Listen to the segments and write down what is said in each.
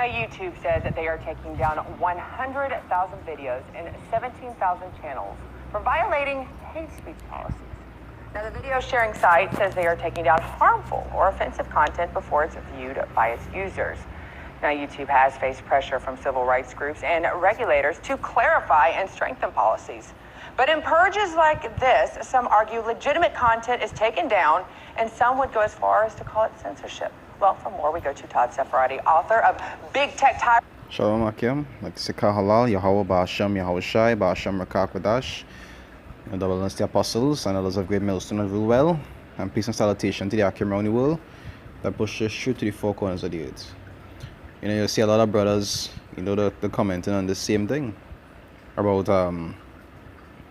YouTube says that they are taking down 100,000 videos and 17,000 channels for violating hate speech policies. Now, the video sharing site says they are taking down harmful or offensive content before it's viewed by its users. Now, YouTube has faced pressure from civil rights groups and regulators to clarify and strengthen policies. But in purges like this, some argue legitimate content is taken down, and some would go as far as to call it censorship. Well, for more, we go to Todd Sefaradi, author of Big Tech Tyrant. Shalom Akim, like Sikah Halal, Yahweh Ba'ashem, Yahweh Shai, Ba'ashem Rakak Wadash, and double the apostles and others of great millstone and rule well, and peace and salutation to the Akim around the world that pushes true to the four corners of the earth. You know, you see a lot of brothers, you know, they're commenting on the same thing about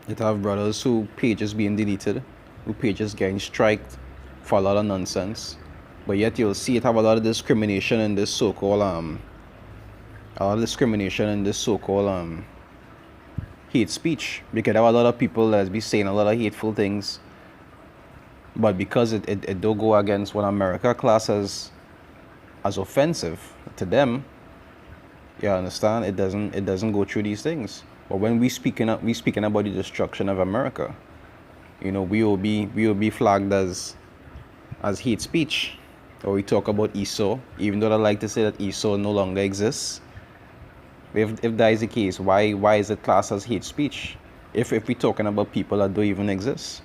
you have brothers who pages being deleted, who pages getting striked for a lot of nonsense, but yet you'll see it have a lot of discrimination in this so-called hate speech, because there are a lot of people that be saying a lot of hateful things, but because it don't go against what America classes as offensive to them, you understand, it doesn't go through these things. But when we speaking about the destruction of America, you know, we will be flagged as hate speech. Or we talk about Esau, even though I like to say that Esau no longer exists. If that is the case, why is it classed as hate speech? If we're talking about people that don't even exist.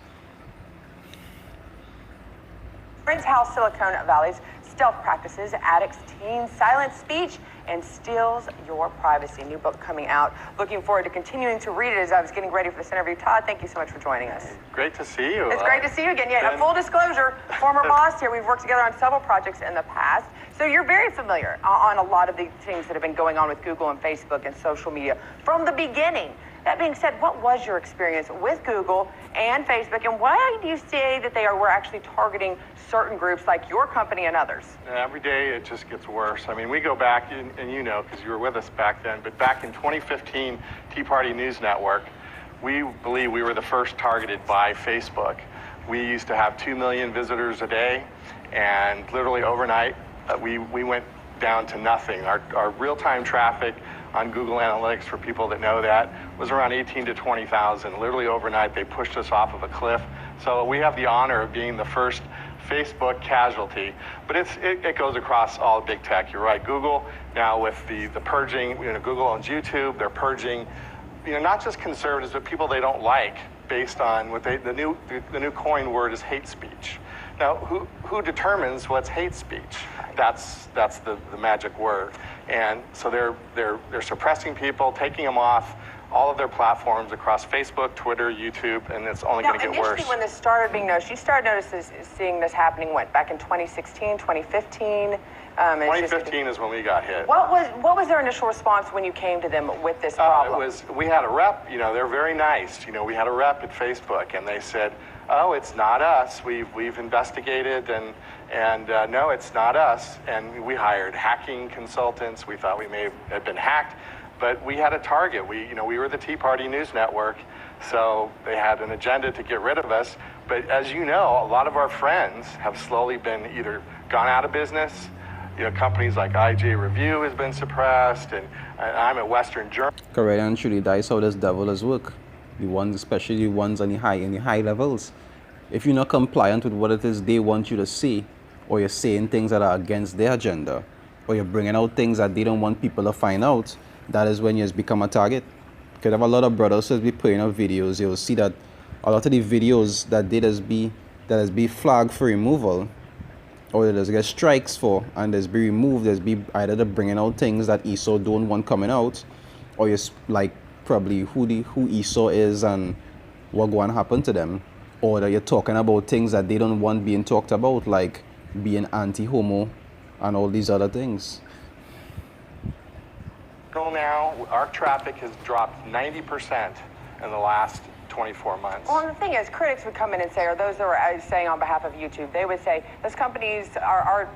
Friends House, Silicon Valley's stealth practices, addicts, teens, silent speech, and steals your privacy. New book coming out. Looking forward to continuing to read it as I was getting ready for this interview. Todd, thank you so much for joining us. Great to see you. It's great to see you again. Yeah, full disclosure, former boss here. We've worked together on several projects in the past. So you're very familiar on a lot of the things that have been going on with Google and Facebook and social media from the beginning. That being said, what was your experience with Google and Facebook, and why do you say that were actually targeting certain groups like your company and others? Every day it just gets worse. I mean, we go back, and you know, because you were with us back then, but back in 2015, Tea Party News Network, we believe we were the first targeted by Facebook. We used to have 2 million visitors a day, and literally overnight, we went down to nothing. Our real-time traffic on Google Analytics, for people that know that, was around 18 to 20,000. Literally overnight, they pushed us off of a cliff. So we have the honor of being the first Facebook casualty, but it goes across all big tech. You're right, Google now with the purging, you know, Google owns YouTube, they're purging, you know, not just conservatives, but people they don't like based on what the new coined word is hate speech. Now, who determines what's hate speech? That's the magic word. And so they're suppressing people, taking them off all of their platforms across Facebook, Twitter, YouTube, and it's only going to get worse. Initially, when this started being noticed, you started seeing this happening, back in 2016, 2015? 2015 is when we got hit. What was their initial response when you came to them with this problem? We had a rep, you know, they're very nice. You know, we had a rep at Facebook, and they said, oh, it's not us. We've investigated, and no, it's not us. And we hired hacking consultants. We thought we may have been hacked, but we had a target. We were the Tea Party News Network, so they had an agenda to get rid of us. But as you know, a lot of our friends have slowly been either gone out of business. You know, companies like IJ Review has been suppressed, and I'm at Western Journal. Correct, and truly, that's how this devil does work. The ones, especially the ones on the high levels. If you're not compliant with what it is they want you to see, or you're saying things that are against their agenda, or you're bringing out things that they don't want people to find out, that is when you just become a target. Because I have a lot of brothers who be putting up videos. You'll see that a lot of the videos that has be flagged for removal, or that there's get strikes for, and there's be removed, there's be either they're bringing out things that Esau don't want coming out, or you're like probably who Esau is and what going to happen to them, or that you're talking about things that they don't want being talked about, like being anti-homo and all these other things. Now, our traffic has dropped 90% in the last 24 months. Well, and the thing is, critics would come in and say, or those that were saying on behalf of YouTube, they would say, those companies are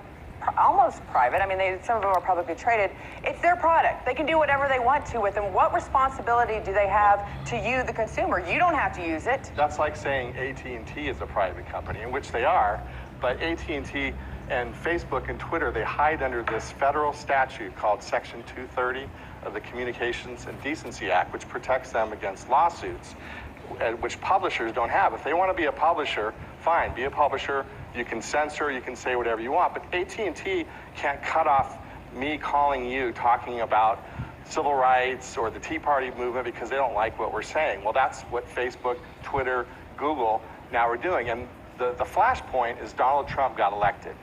almost private. I mean, some of them are publicly traded. It's their product. They can do whatever they want to with them. What responsibility do they have to you, the consumer? You don't have to use it. That's like saying AT&T is a private company, in which they are, but AT&T And Facebook and Twitter, they hide under this federal statute called Section 230 of the Communications and Decency Act, which protects them against lawsuits, which publishers don't have. If they want to be a publisher, fine, be a publisher. You can censor, you can say whatever you want, but AT&T can't cut off me calling you talking about civil rights or the Tea Party movement because they don't like what we're saying. Well, that's what Facebook, Twitter, Google now are doing. And the flashpoint is Donald Trump got elected.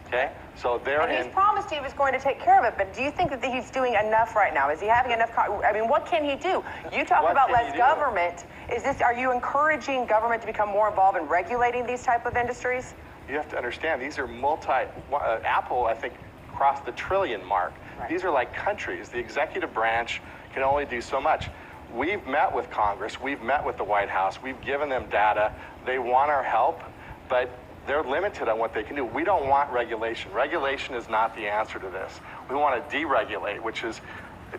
Okay? So he's promised he was going to take care of it, but do you think that he's doing enough right now? Is he having enough? I mean, what can he do? You talk about less government. Are you encouraging government to become more involved in regulating these type of industries? You have to understand, these are Apple, I think, crossed the trillion mark. Right. These are like countries. The executive branch can only do so much. We've met with Congress, we've met with the White House, we've given them data. They want our help, but they're limited on what they can do. We don't want regulation. Regulation is not the answer to this. We want to deregulate, which is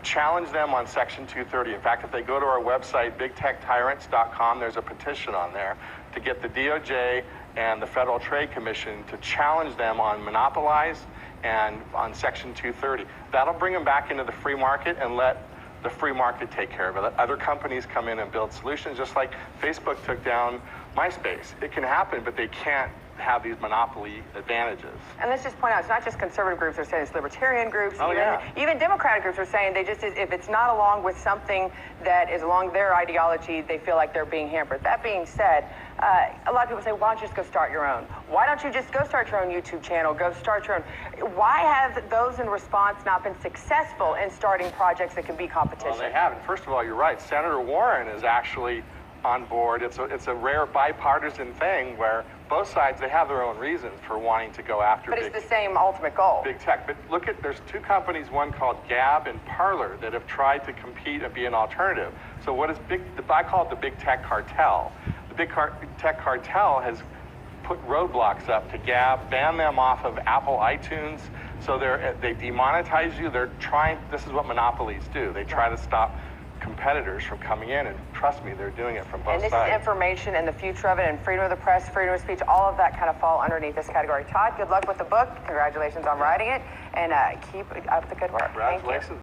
challenge them on Section 230. In fact, if they go to our website, bigtechtyrants.com, there's a petition on there to get the DOJ and the Federal Trade Commission to challenge them on monopolize and on Section 230. That'll bring them back into the free market and let the free market take care of it. Let other companies come in and build solutions, just like Facebook took down MySpace. It can happen, but they can't have these monopoly advantages. And let's just point out, it's not just conservative groups are saying, it's libertarian groups, even Democratic groups are saying if it's not along with something that is along their ideology, they feel like they're being hampered. That being said, a lot of people say, why don't you just go start your own? Why don't you just go start your own YouTube channel, go start your own? Why have those in response not been successful in starting projects that can be competition? Well, they haven't. First of all, you're right. Senator Warren is actually on board. It's a rare bipartisan thing where both sides, they have their own reasons for wanting to go after But it's the same ultimate goal. Big tech. But look there's two companies, one called Gab and Parler, that have tried to compete and be an alternative. So what is I call it the big tech cartel. The big tech cartel has put roadblocks up to Gab, ban them off of Apple iTunes. So they demonetize you. This is what monopolies do. They try to stop competitors from coming in, and trust me, they're doing it from both sides. And this is information and the future of it, and freedom of the press, freedom of speech, all of that kind of fall underneath this category. Todd, good luck with the book. Congratulations on writing it, and keep up the good work. Congratulations.